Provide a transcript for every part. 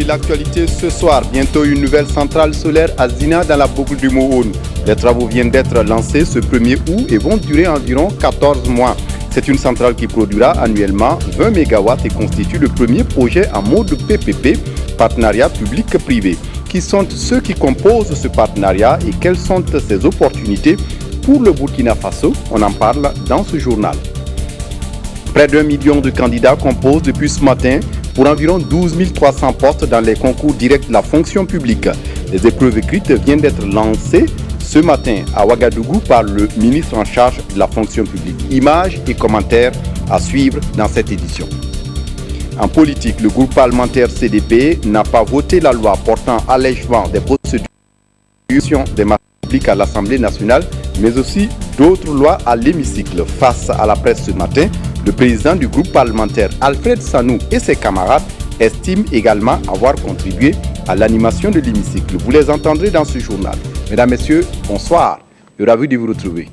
de l'actualité ce soir. Bientôt une nouvelle centrale solaire à Zina dans la boucle du Mouhoun. Les travaux viennent d'être lancés ce 1er août et vont durer environ 14 mois. C'est une centrale qui produira annuellement 20 MW et constitue le premier projet en mode PPP, partenariat public-privé. Qui sont ceux qui composent ce partenariat et quelles sont ses opportunités pour le Burkina Faso? On en parle dans ce journal. Près d'1 million de candidats composent depuis ce matin pour environ 12 300 postes dans les concours directs de la fonction publique. Les épreuves écrites viennent d'être lancées ce matin à Ouagadougou par le ministre en charge de la fonction publique. Images et commentaires à suivre dans cette édition. En politique, le groupe parlementaire CDP n'a pas voté la loi portant allègement des procédures des marchés publics à l'Assemblée nationale, mais aussi d'autres lois à l'hémicycle. Face à la presse ce matin, le président du groupe parlementaire Alfred Sanou et ses camarades estiment également avoir contribué à l'animation de l'hémicycle. Vous les entendrez dans ce journal. Mesdames, Messieurs, bonsoir. Ravi de vous retrouver.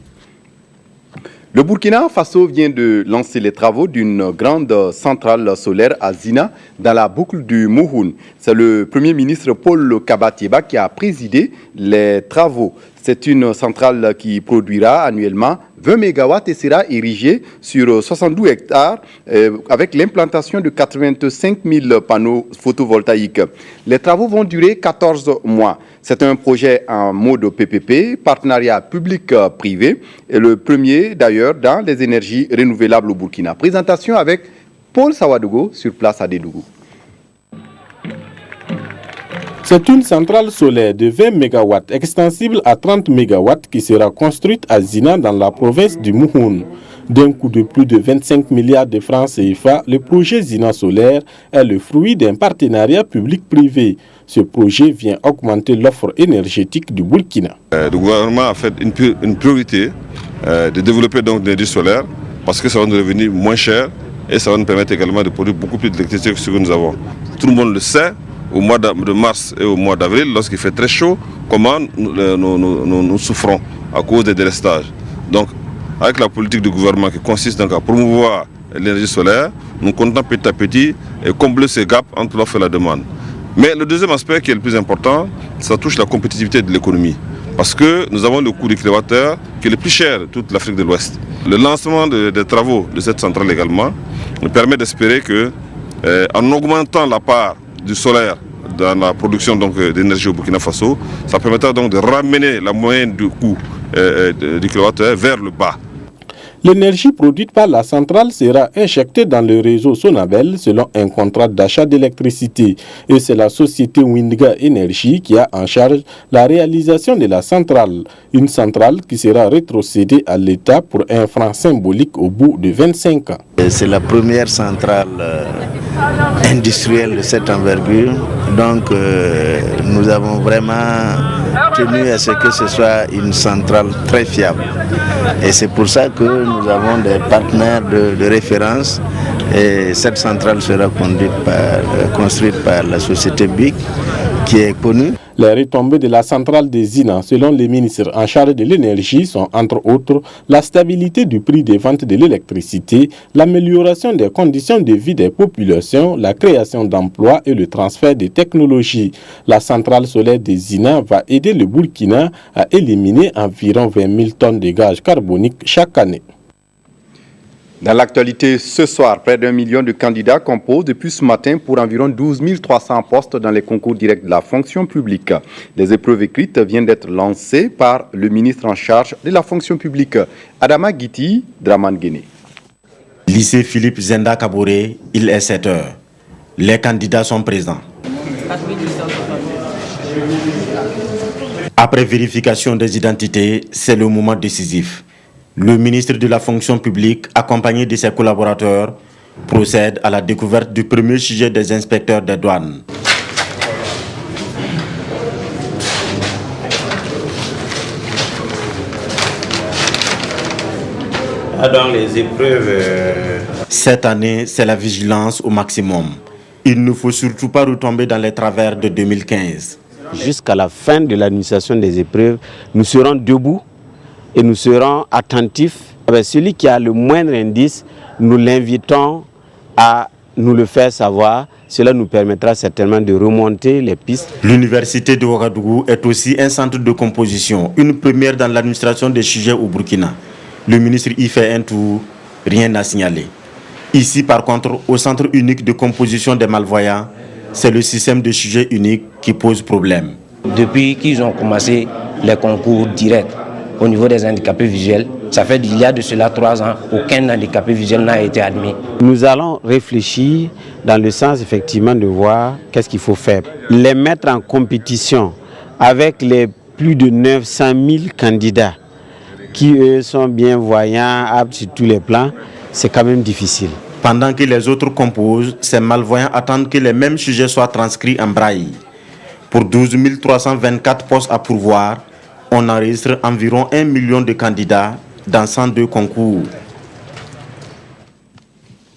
Le Burkina Faso vient de lancer les travaux d'une grande centrale solaire à Zina, dans la boucle du Mouhoun. C'est le Premier ministre Paul Kabatieba qui a présidé les travaux. C'est une centrale qui produira annuellement 20 MW et sera érigée sur 72 hectares avec l'implantation de 85 000 panneaux photovoltaïques. Les travaux vont durer 14 mois. C'est un projet en mode PPP, partenariat public-privé, et le premier d'ailleurs dans les énergies renouvelables au Burkina. Présentation avec Paul Sawadogo sur place à Dédougou. C'est une centrale solaire de 20 MW extensible à 30 MW qui sera construite à Zina dans la province du Mouhoun. D'un coût de plus de 25 milliards de francs CFA, le projet Zina solaire est le fruit d'un partenariat public-privé. Ce projet vient augmenter l'offre énergétique du Burkina. Le gouvernement a fait une priorité de développer donc l'énergie solaire parce que ça va nous revenir moins cher et ça va nous permettre également de produire beaucoup plus d'électricité que ce que nous avons. Tout le monde le sait. Au mois de mars et au mois d'avril, lorsqu'il fait très chaud, comment nous souffrons à cause des délestages. Donc, avec la politique du gouvernement qui consiste donc à promouvoir l'énergie solaire, nous comptons petit à petit et combler ce gap entre l'offre et la demande. Mais le deuxième aspect qui est le plus important, ça touche la compétitivité de l'économie. Parce que nous avons le coût du kilowattheure qui est le plus cher de toute l'Afrique de l'Ouest. Le lancement des travaux de cette centrale également nous permet d'espérer que, en augmentant la part du solaire dans la production d'énergie au Burkina Faso, ça permettra donc de ramener la moyenne du coût du kilowattheure vers le bas. L'énergie produite par la centrale sera injectée dans le réseau Sonabel selon un contrat d'achat d'électricité. Et c'est la société Windga Energy qui a en charge la réalisation de la centrale. Une centrale qui sera rétrocédée à l'État pour un franc symbolique au bout de 25 ans. C'est la première centrale industrielle de cette envergure. Donc nous avons vraiment tenu à ce que ce soit une centrale très fiable. Et c'est pour ça que nous avons des partenaires de référence et cette centrale sera construite par la société BIC qui est connue. Les retombées de la centrale de Zina, selon les ministres en charge de l'énergie, sont entre autres la stabilité du prix des ventes de l'électricité, l'amélioration des conditions de vie des populations, la création d'emplois et le transfert de technologies. La centrale solaire de Zina va aider le Burkina à éliminer environ 20 000 tonnes de gaz carbonique chaque année. Dans l'actualité ce soir, près d'1 million de candidats composent depuis ce matin pour environ 12 300 postes dans les concours directs de la fonction publique. Les épreuves écrites viennent d'être lancées par le ministre en charge de la fonction publique, Adama Guiti Draman Guéné. Lycée Philippe Zenda Kaboré, il est 7 heures. Les candidats sont présents. Après vérification des identités, c'est le moment décisif. Le ministre de la fonction publique, accompagné de ses collaborateurs, procède à la découverte du premier sujet des inspecteurs des douanes. Dans les épreuves... Cette année, c'est la vigilance au maximum. Il ne faut surtout pas retomber dans les travers de 2015. Jusqu'à la fin de l'administration des épreuves, nous serons debout et nous serons attentifs. Celui qui a le moindre indice, nous l'invitons à nous le faire savoir Cela nous permettra certainement de remonter les pistes. L'université de Ouagadougou est aussi un centre de composition, une première dans l'administration des sujets au Burkina. Le ministre y fait un tour, rien à signaler. Ici, par contre, au centre unique de composition des malvoyants, c'est le système de sujets unique qui pose problème. Depuis qu'ils ont commencé les concours directs au niveau des handicapés visuels, ça fait il y a de cela 3 ans, aucun handicapé visuel n'a été admis. Nous allons réfléchir dans le sens effectivement de voir qu'est-ce qu'il faut faire. Les mettre en compétition avec les plus de 900 000 candidats qui eux sont bien voyants, aptes sur tous les plans, c'est quand même difficile. Pendant que les autres composent, ces malvoyants attendent que les mêmes sujets soient transcrits en braille. Pour 12 324 postes à pourvoir, on enregistre environ 1 million de candidats dans 102 concours.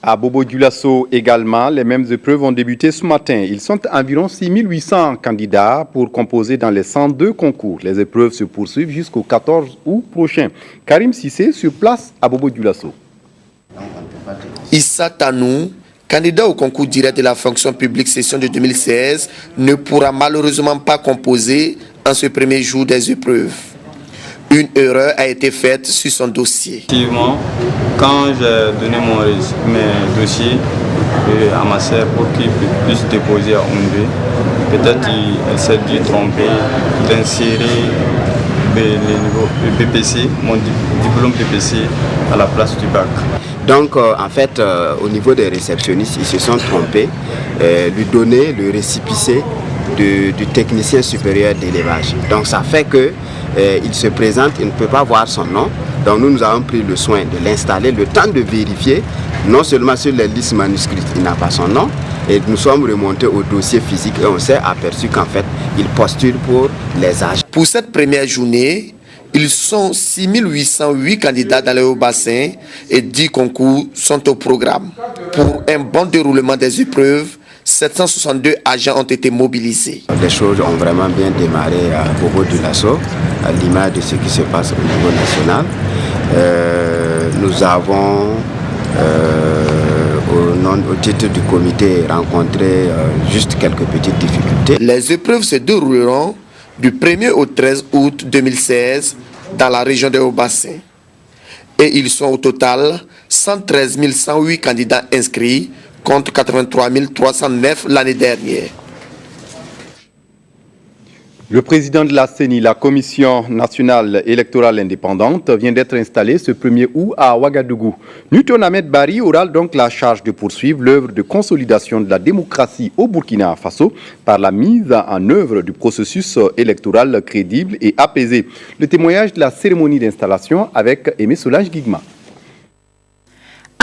À Bobo-Dioulasso également, les mêmes épreuves ont débuté ce matin. Ils sont environ 6800 candidats pour composer dans les 102 concours. Les épreuves se poursuivent jusqu'au 14 août prochain. Karim Sissé sur place à Bobo-Dioulasso. Issa Tanou, candidat au concours direct de la fonction publique session de 2016, ne pourra malheureusement pas composer en ce premier jour des épreuves. Une erreur a été faite sur son dossier. Effectivement, quand j'ai donné mes dossiers à ma sœur pour qu'il puisse déposer à Oundé, peut-être elle s'est dû tromper d'insérer le PPC, mon diplôme PPC à la place du bac. Donc en fait, au niveau des réceptionnistes, ils se sont trompés, lui donner le récépissé du technicien supérieur d'élevage. Donc ça fait que il se présente, il ne peut pas voir son nom. Donc nous avons pris le soin de l'installer, le temps de vérifier, non seulement sur les listes manuscrites, il n'a pas son nom, et nous sommes remontés au dossier physique et on s'est aperçu qu'en fait, il postule pour les âges. Pour cette première journée, ils sont 6808 candidats dans le Haut-Bassin et 10 concours sont au programme. Pour un bon déroulement des épreuves, 762 agents ont été mobilisés. Les choses ont vraiment bien démarré à Bobo-Dioulasso, à l'image de ce qui se passe au niveau national. Nous avons, au titre du comité, rencontré juste quelques petites difficultés. Les épreuves se dérouleront du 1er au 13 août 2016 dans la région de Haut-Bassin. Et ils sont au total 113 108 candidats inscrits contre 83 309 l'année dernière. Le président de la CENI, la Commission nationale électorale indépendante, vient d'être installé ce 1er août à Ouagadougou. Newton Ahmed Bari aura donc la charge de poursuivre l'œuvre de consolidation de la démocratie au Burkina Faso par la mise en œuvre du processus électoral crédible et apaisé. Le témoignage de la cérémonie d'installation avec Aimé Solange Guigma.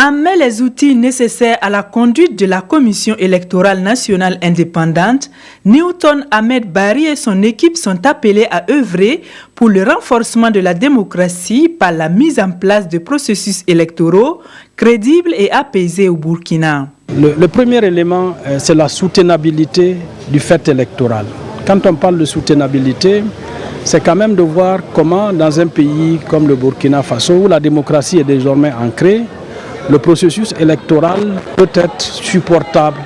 En met les outils nécessaires à la conduite de la Commission électorale nationale indépendante, Newton Ahmed Bari et son équipe sont appelés à œuvrer pour le renforcement de la démocratie par la mise en place de processus électoraux crédibles et apaisés au Burkina. Le premier élément, c'est la soutenabilité du fait électoral. Quand on parle de soutenabilité, c'est quand même de voir comment dans un pays comme le Burkina Faso, où la démocratie est désormais ancrée, le processus électoral peut être supportable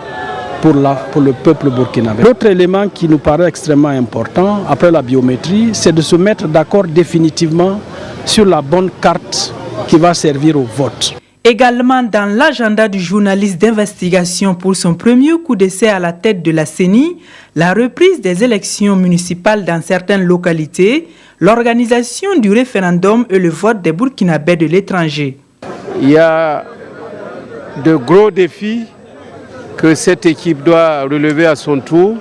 pour le peuple burkinabé. L'autre élément qui nous paraît extrêmement important, après la biométrie, c'est de se mettre d'accord définitivement sur la bonne carte qui va servir au vote. Également dans l'agenda du journaliste d'investigation pour son premier coup d'essai à la tête de la CENI, la reprise des élections municipales dans certaines localités, l'organisation du référendum et le vote des Burkinabés de l'étranger. Il y a de gros défis que cette équipe doit relever à son tour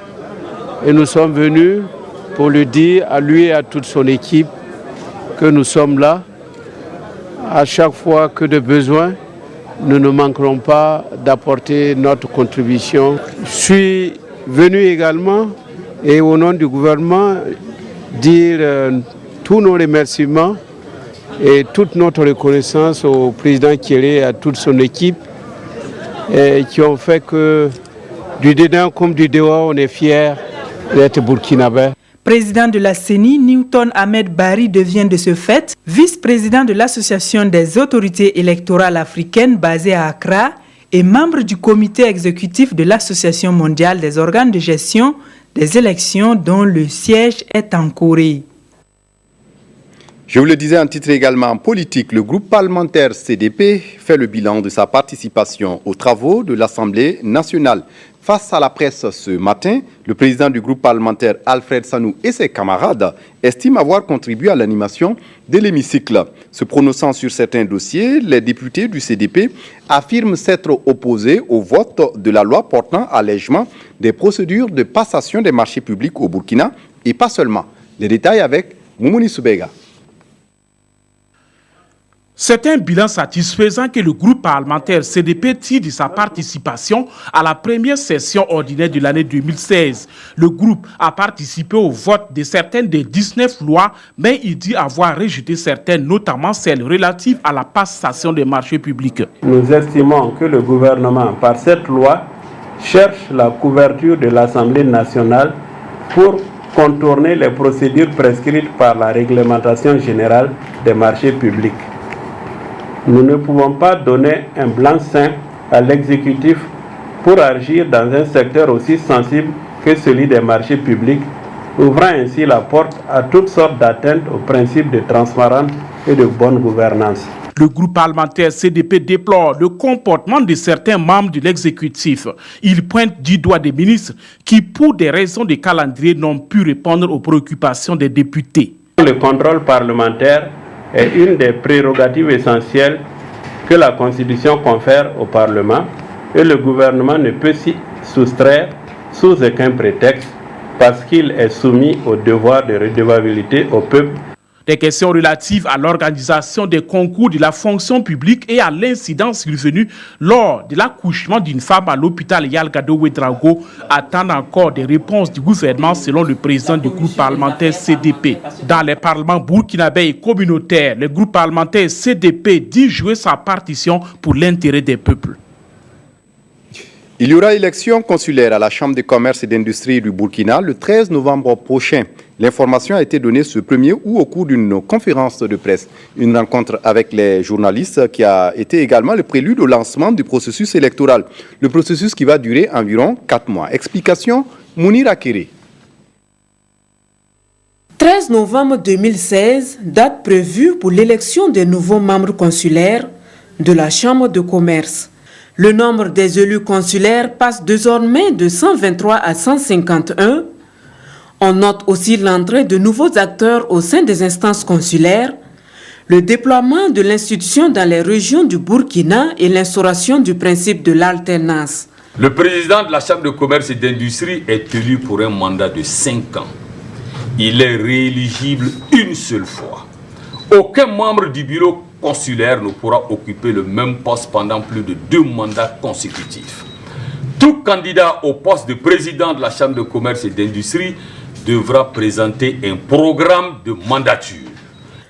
et nous sommes venus pour lui dire à lui et à toute son équipe que nous sommes là. À chaque fois que de besoin, nous ne manquerons pas d'apporter notre contribution. Je suis venu également et au nom du gouvernement dire tous nos remerciements et toute notre reconnaissance au président Kéré et à toute son équipe qui ont fait que du dedans comme du dehors, on est fiers d'être burkinabé. Président de la CENI, Newton Ahmed Bari devient de ce fait vice-président de l'Association des autorités électorales africaines basée à Accra et membre du comité exécutif de l'Association mondiale des organes de gestion des élections dont le siège est en Corée. Je vous le disais en titre également politique, le groupe parlementaire CDP fait le bilan de sa participation aux travaux de l'Assemblée nationale. Face à la presse ce matin, le président du groupe parlementaire Alfred Sanou et ses camarades estiment avoir contribué à l'animation de l'hémicycle. Se prononçant sur certains dossiers, les députés du CDP affirment s'être opposés au vote de la loi portant allègement des procédures de passation des marchés publics au Burkina et pas seulement. Les détails avec Moumouni Soubega. C'est un bilan satisfaisant que le groupe parlementaire CDP tire de sa participation à la première session ordinaire de l'année 2016. Le groupe a participé au vote de certaines des 19 lois, mais il dit avoir rejeté certaines, notamment celles relatives à la passation des marchés publics. Nous estimons que le gouvernement, par cette loi, cherche la couverture de l'Assemblée nationale pour contourner les procédures prescrites par la réglementation générale des marchés publics. Nous ne pouvons pas donner un blanc-seing à l'exécutif pour agir dans un secteur aussi sensible que celui des marchés publics, ouvrant ainsi la porte à toutes sortes d'atteintes aux principes de transparence et de bonne gouvernance. Le groupe parlementaire CDP déplore le comportement de certains membres de l'exécutif. Il pointe du doigt des ministres qui, pour des raisons de calendrier, n'ont pu répondre aux préoccupations des députés. Le contrôle parlementaire est une des prérogatives essentielles que la Constitution confère au Parlement et le gouvernement ne peut s'y soustraire sous aucun prétexte parce qu'il est soumis au devoir de redevabilité au peuple. Des questions relatives à l'organisation des concours de la fonction publique et à l'incident survenu lors de l'accouchement d'une femme à l'hôpital Yalgado Ouedraogo attendent encore des réponses du gouvernement selon le président du groupe parlementaire CDP. Dans les parlements burkinabés et communautaires, le groupe parlementaire CDP dit jouer sa partition pour l'intérêt des peuples. Il y aura élection consulaire à la Chambre de commerce et d'industrie du Burkina le 13 novembre prochain. L'information a été donnée ce 1er août au cours d'une conférence de presse. Une rencontre avec les journalistes qui a été également le prélude au lancement du processus électoral. Le processus qui va durer environ 4 mois. Explication, Mounir Akere. 13 novembre 2016, date prévue pour l'élection des nouveaux membres consulaires de la Chambre de commerce. Le nombre des élus consulaires passe désormais de 123 à 151. On note aussi l'entrée de nouveaux acteurs au sein des instances consulaires, le déploiement de l'institution dans les régions du Burkina et l'instauration du principe de l'alternance. Le président de la Chambre de commerce et d'industrie est élu pour un mandat de 5 ans. Il est rééligible une seule fois. Aucun membre du bureau consulaire ne pourra occuper le même poste pendant plus de 2 mandats consécutifs. Tout candidat au poste de président de la Chambre de commerce et d'industrie devra présenter un programme de mandature.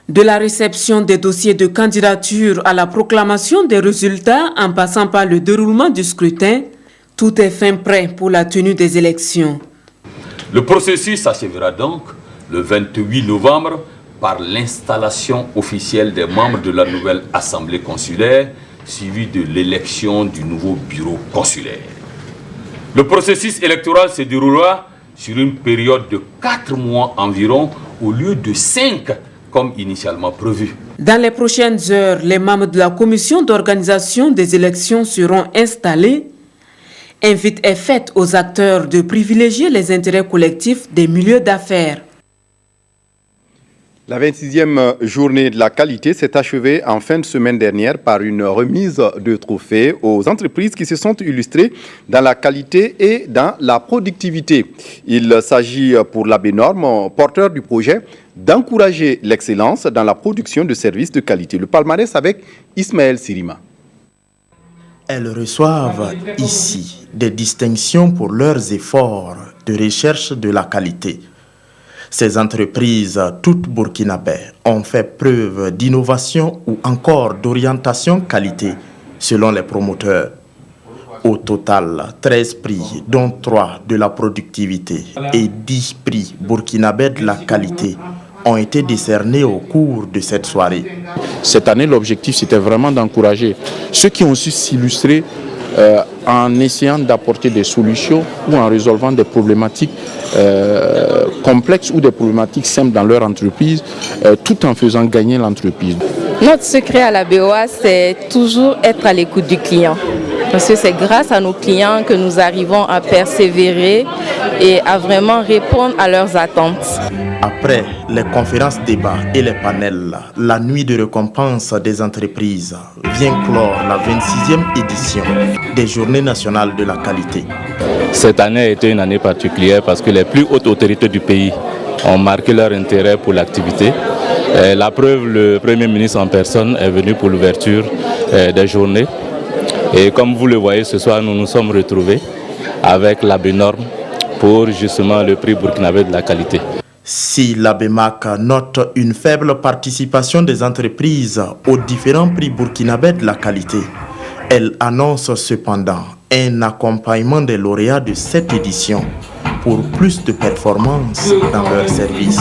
De la réception des dossiers de candidature à la proclamation des résultats en passant par le déroulement du scrutin, tout est fin prêt pour la tenue des élections. Le processus s'achèvera donc le 28 novembre par l'installation officielle des membres de la nouvelle assemblée consulaire, suivie de l'élection du nouveau bureau consulaire. Le processus électoral se déroulera sur une période de 4 mois environ, au lieu de 5 comme initialement prévu. Dans les prochaines heures, les membres de la commission d'organisation des élections seront installés. Invite est faite aux acteurs de privilégier les intérêts collectifs des milieux d'affaires. La 26e journée de la qualité s'est achevée en fin de semaine dernière par une remise de trophées aux entreprises qui se sont illustrées dans la qualité et dans la productivité. Il s'agit pour l'ABNorm, porteur du projet, d'encourager l'excellence dans la production de services de qualité. Le palmarès avec Ismaël Sirima. Elles reçoivent ici des distinctions pour leurs efforts de recherche de la qualité. Ces entreprises, toutes burkinabées, ont fait preuve d'innovation ou encore d'orientation qualité selon les promoteurs. Au total, 13 prix, dont 3 de la productivité et 10 prix burkinabés de la qualité, ont été décernés au cours de cette soirée. Cette année, l'objectif, c'était vraiment d'encourager ceux qui ont su s'illustrer en essayant d'apporter des solutions ou en résolvant des problématiques complexes ou des problématiques simples dans leur entreprise, tout en faisant gagner l'entreprise. Notre secret à la BOA, c'est toujours être à l'écoute du client. Parce que c'est grâce à nos clients que nous arrivons à persévérer et à vraiment répondre à leurs attentes. Après les conférences débats et les panels, la nuit de récompense des entreprises vient clore la 26e édition des Journées nationales de la qualité. Cette année a été une année particulière parce que les plus hautes autorités du pays ont marqué leur intérêt pour l'activité. La preuve, le Premier ministre en personne est venu pour l'ouverture des journées. Et comme vous le voyez, ce soir, nous nous sommes retrouvés avec l'ABNORM pour justement le prix burkinabé de la qualité. Si l'ABEMAC note une faible participation des entreprises aux différents prix burkinabés de la qualité, elle annonce cependant un accompagnement des lauréats de cette édition pour plus de performances dans leur service.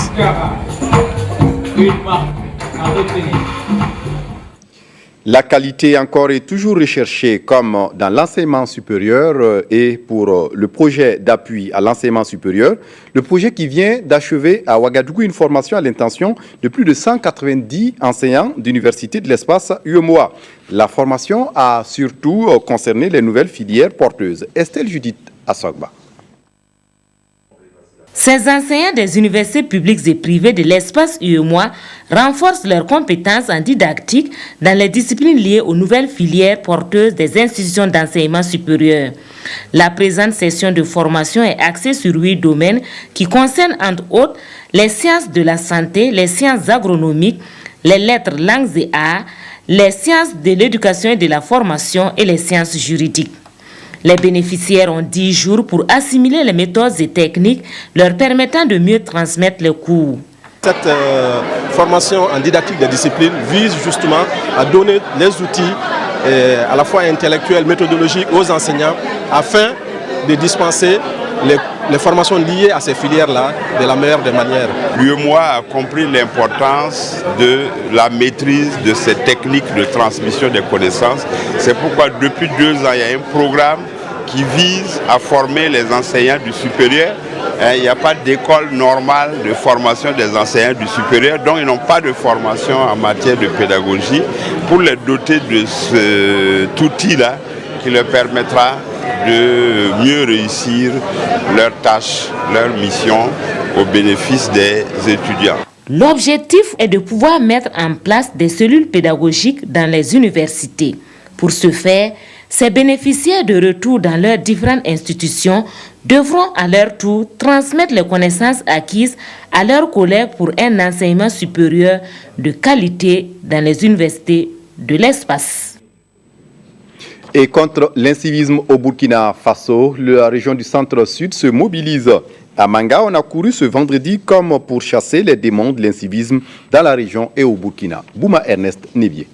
La qualité encore est toujours recherchée comme dans l'enseignement supérieur et pour le projet d'appui à l'enseignement supérieur, le projet qui vient d'achever à Ouagadougou une formation à l'intention de plus de 190 enseignants d'université de l'espace UEMOA. La formation a surtout concerné les nouvelles filières porteuses. Estelle Judith Assogba. Ces enseignants des universités publiques et privées de l'espace UEMOA renforcent leurs compétences en didactique dans les disciplines liées aux nouvelles filières porteuses des institutions d'enseignement supérieur. La présente session de formation est axée sur 8 domaines qui concernent entre autres les sciences de la santé, les sciences agronomiques, les lettres, langues et arts, les sciences de l'éducation et de la formation et les sciences juridiques. Les bénéficiaires ont 10 jours pour assimiler les méthodes et techniques leur permettant de mieux transmettre les cours. Cette formation en didactique des disciplines vise justement à donner les outils à la fois intellectuels, méthodologiques aux enseignants afin de dispenser les formations liées à ces filières-là de la meilleure des manières. L'UEMOA a compris l'importance de la maîtrise de ces techniques de transmission des connaissances. C'est pourquoi depuis 2 ans, il y a un programme qui vise à former les enseignants du supérieur. Il n'y a pas d'école normale de formation des enseignants du supérieur, donc ils n'ont pas de formation en matière de pédagogie pour les doter de cet outil-là qui leur permettra de mieux réussir leurs tâches, leurs missions au bénéfice des étudiants. L'objectif est de pouvoir mettre en place des cellules pédagogiques dans les universités. Pour ce faire, ces bénéficiaires de retour dans leurs différentes institutions devront à leur tour transmettre les connaissances acquises à leurs collègues pour un enseignement supérieur de qualité dans les universités de l'espace. Et contre l'incivisme au Burkina Faso, la région du centre-sud se mobilise. À Manga, on a couru ce vendredi comme pour chasser les démons de l'incivisme dans la région et au Burkina. Bouma Ernest Nebier.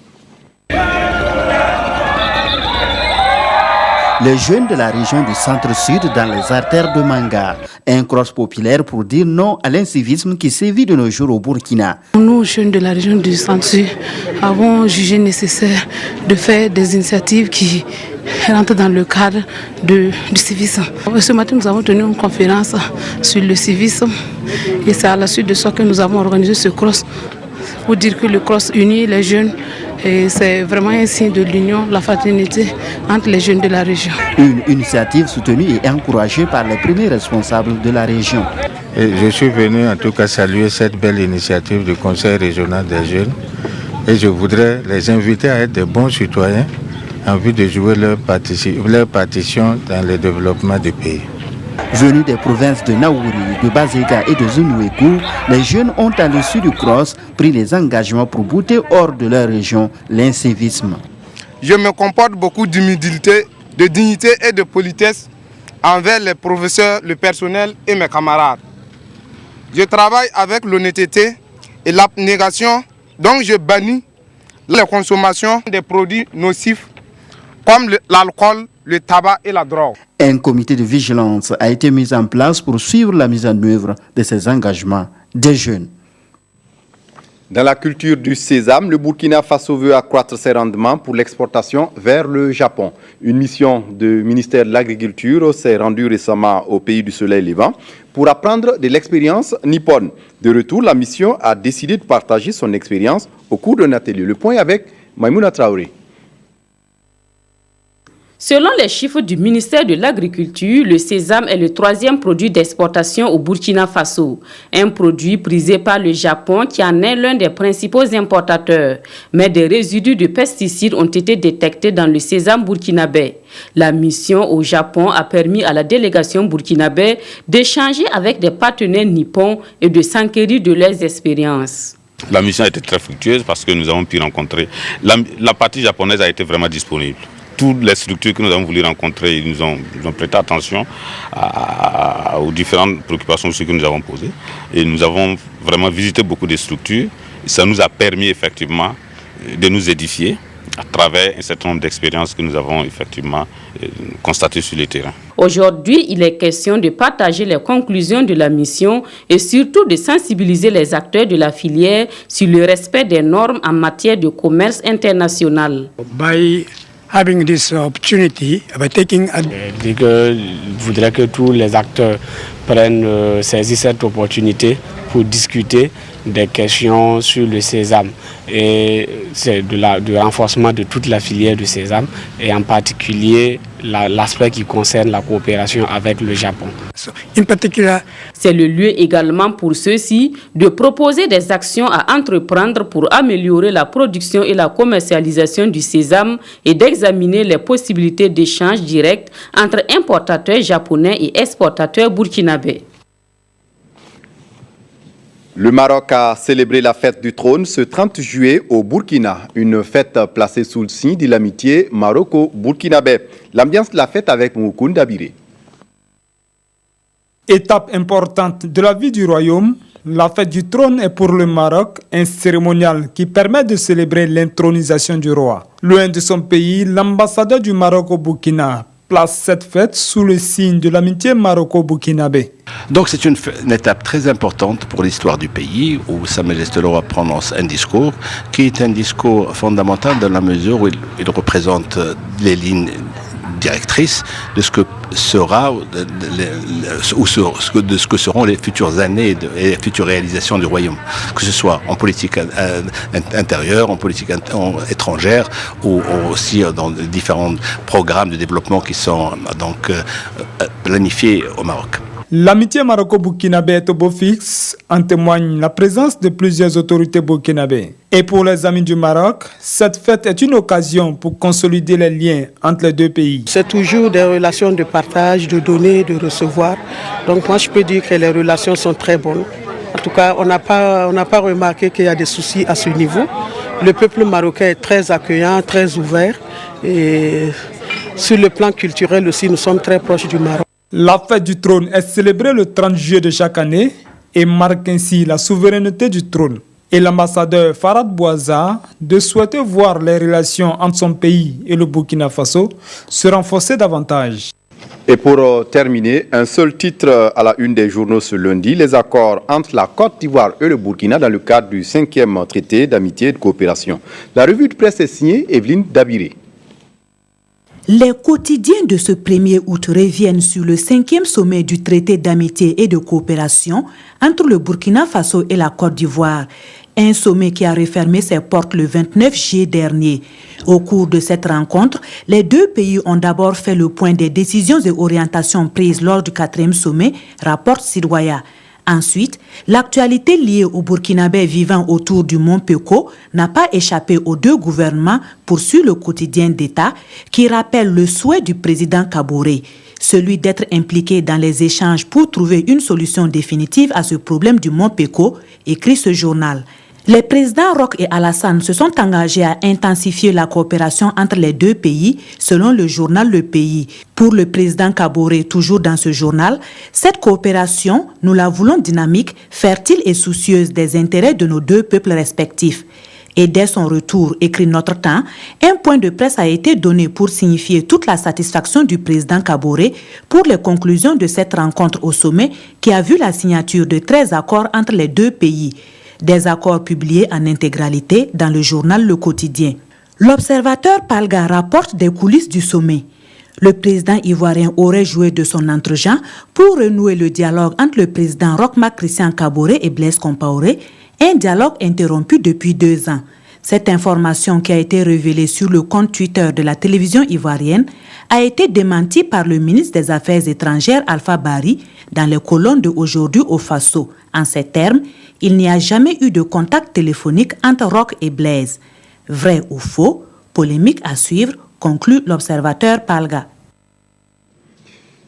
Les jeunes de la région du centre-sud dans les artères de Manga, un cross populaire pour dire non à l'incivisme qui sévit de nos jours au Burkina. Nous, jeunes de la région du centre-sud, avons jugé nécessaire de faire des initiatives qui rentrent dans le cadre du civisme. Ce matin, nous avons tenu une conférence sur le civisme et c'est à la suite de ça que nous avons organisé ce cross pour dire que le cross unit les jeunes. Et c'est vraiment un signe de l'union, la fraternité entre les jeunes de la région. Une initiative soutenue et encouragée par les premiers responsables de la région. Et je suis venu en tout cas saluer cette belle initiative du Conseil régional des jeunes. Et je voudrais les inviter à être des bons citoyens en vue de jouer leur partition dans le développement du pays. Venus des provinces de Naouri, de Bazega et de Zunwegu, les jeunes ont à l'issue du cross pris les engagements pour bouter hors de leur région l'incivisme. Je me comporte beaucoup d'humilité, de dignité et de politesse envers les professeurs, le personnel et mes camarades. Je travaille avec l'honnêteté et l'abnégation, donc je bannis la consommation des produits nocifs comme l'alcool, le tabac et la drogue. Un comité de vigilance a été mis en place pour suivre la mise en œuvre de ces engagements des jeunes. Dans la culture du sésame, le Burkina Faso veut accroître ses rendements pour l'exportation vers le Japon. Une mission du ministère de l'Agriculture s'est rendue récemment au pays du soleil levant pour apprendre de l'expérience nippone. De retour, la mission a décidé de partager son expérience au cours d'un atelier. Le point avec Maïmouna Traoré. Selon les chiffres du ministère de l'Agriculture, le sésame est le 3e produit d'exportation au Burkina Faso. Un produit prisé par le Japon qui en est l'un des principaux importateurs. Mais des résidus de pesticides ont été détectés dans le sésame burkinabé. La mission au Japon a permis à la délégation burkinabé d'échanger avec des partenaires nippons et de s'enquérir de leurs expériences. La mission a été très fructueuse parce que nous avons pu rencontrer... La partie japonaise a été vraiment disponible. Toutes les structures que nous avons voulu rencontrer, ils nous ont prêté attention aux différentes préoccupations que nous avons posées. Et nous avons vraiment visité beaucoup de structures. Et ça nous a permis effectivement de nous édifier à travers un certain nombre d'expériences que nous avons effectivement constatées sur le terrain. Aujourd'hui, il est question de partager les conclusions de la mission et surtout de sensibiliser les acteurs de la filière sur le respect des normes en matière de commerce international. Having this opportunity, by taking je voudrais que tous les acteurs prennent saisir cette opportunité pour discuter des questions sur le sésame et c'est du renforcement de toute la filière du sésame et en particulier l'aspect qui concerne la coopération avec le Japon. C'est le lieu également pour ceux-ci de proposer des actions à entreprendre pour améliorer la production et la commercialisation du sésame et d'examiner les possibilités d'échange direct entre importateurs japonais et exportateurs burkinabés. Le Maroc a célébré la fête du trône ce 30 juillet au Burkina, une fête placée sous le signe de l'amitié maroco-burkinabé. L'ambiance de la fête avec Moukoun Dabiré. Étape importante de la vie du royaume, la fête du trône est pour le Maroc un cérémonial qui permet de célébrer l'intronisation du roi. Loin de son pays, l'ambassadeur du Maroc au Burkina place cette fête sous le signe de l'amitié maroco-burkinabé. Donc c'est une étape très importante pour l'histoire du pays où Sa Majesté le Roi prononce un discours qui est un discours fondamental dans la mesure où il représente les lignes directrices de ce que sera de ce que seront les futures années et les futures réalisations du royaume, que ce soit en politique intérieure, en politique étrangère ou aussi dans différents programmes de développement qui sont donc planifiés au Maroc. L'amitié maroco-burkinabé est au beau fixe, en témoigne la présence de plusieurs autorités burkinabées. Et pour les amis du Maroc, cette fête est une occasion pour consolider les liens entre les deux pays. C'est toujours des relations de partage, de donner, de recevoir. Donc moi je peux dire que les relations sont très bonnes. En tout cas, on n'a pas remarqué qu'il y a des soucis à ce niveau. Le peuple marocain est très accueillant, très ouvert. Et sur le plan culturel aussi, nous sommes très proches du Maroc. La fête du trône est célébrée le 30 juillet de chaque année et marque ainsi la souveraineté du trône. Et l'ambassadeur Farad Bouaza de souhaiter voir les relations entre son pays et le Burkina Faso se renforcer davantage. Et pour terminer, un seul titre à la une des journaux ce lundi, les accords entre la Côte d'Ivoire et le Burkina dans le cadre du 5e traité d'amitié et de coopération. La revue de presse est signée Evelyne Dabiré. Les quotidiens de ce 1er août reviennent sur le 5e sommet du traité d'amitié et de coopération entre le Burkina Faso et la Côte d'Ivoire. Un sommet qui a refermé ses portes le 29 juillet dernier. Au cours de cette rencontre, les deux pays ont d'abord fait le point des décisions et orientations prises lors du 4e sommet, rapporte Sidoya. Ensuite, l'actualité liée aux Burkinabés vivant autour du mont Peko n'a pas échappé aux deux gouvernements, poursuit le quotidien d'État, qui rappelle le souhait du président Kaboré, celui d'être impliqué dans les échanges pour trouver une solution définitive à ce problème du mont Peko, écrit ce journal. Les présidents Roch et Alassane se sont engagés à intensifier la coopération entre les deux pays, selon le journal Le Pays. Pour le président Kaboré, toujours dans ce journal, cette coopération, nous la voulons dynamique, fertile et soucieuse des intérêts de nos deux peuples respectifs. Et dès son retour, écrit Notre Temps, un point de presse a été donné pour signifier toute la satisfaction du président Kaboré pour les conclusions de cette rencontre au sommet qui a vu la signature de 13 accords entre les deux pays. Des accords publiés en intégralité dans le journal Le Quotidien. L'observateur Palga rapporte des coulisses du sommet. Le président ivoirien aurait joué de son entre-gens pour renouer le dialogue entre le président Roch-Marc Christian Kaboré et Blaise Compaoré, un dialogue interrompu depuis 2 ans. Cette information qui a été révélée sur le compte Twitter de la télévision ivoirienne a été démentie par le ministre des Affaires étrangères Alpha Bari dans les colonnes de Aujourd'hui au Faso. En ces termes, il n'y a jamais eu de contact téléphonique entre Roch et Blaise. Vrai ou faux, polémique à suivre, conclut l'observateur Palga.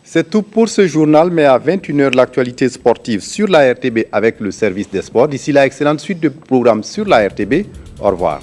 C'est tout pour ce journal, mais à 21h, l'actualité sportive sur la RTB avec le service des sports. D'ici là, excellente suite de programmes sur la RTB. Au revoir.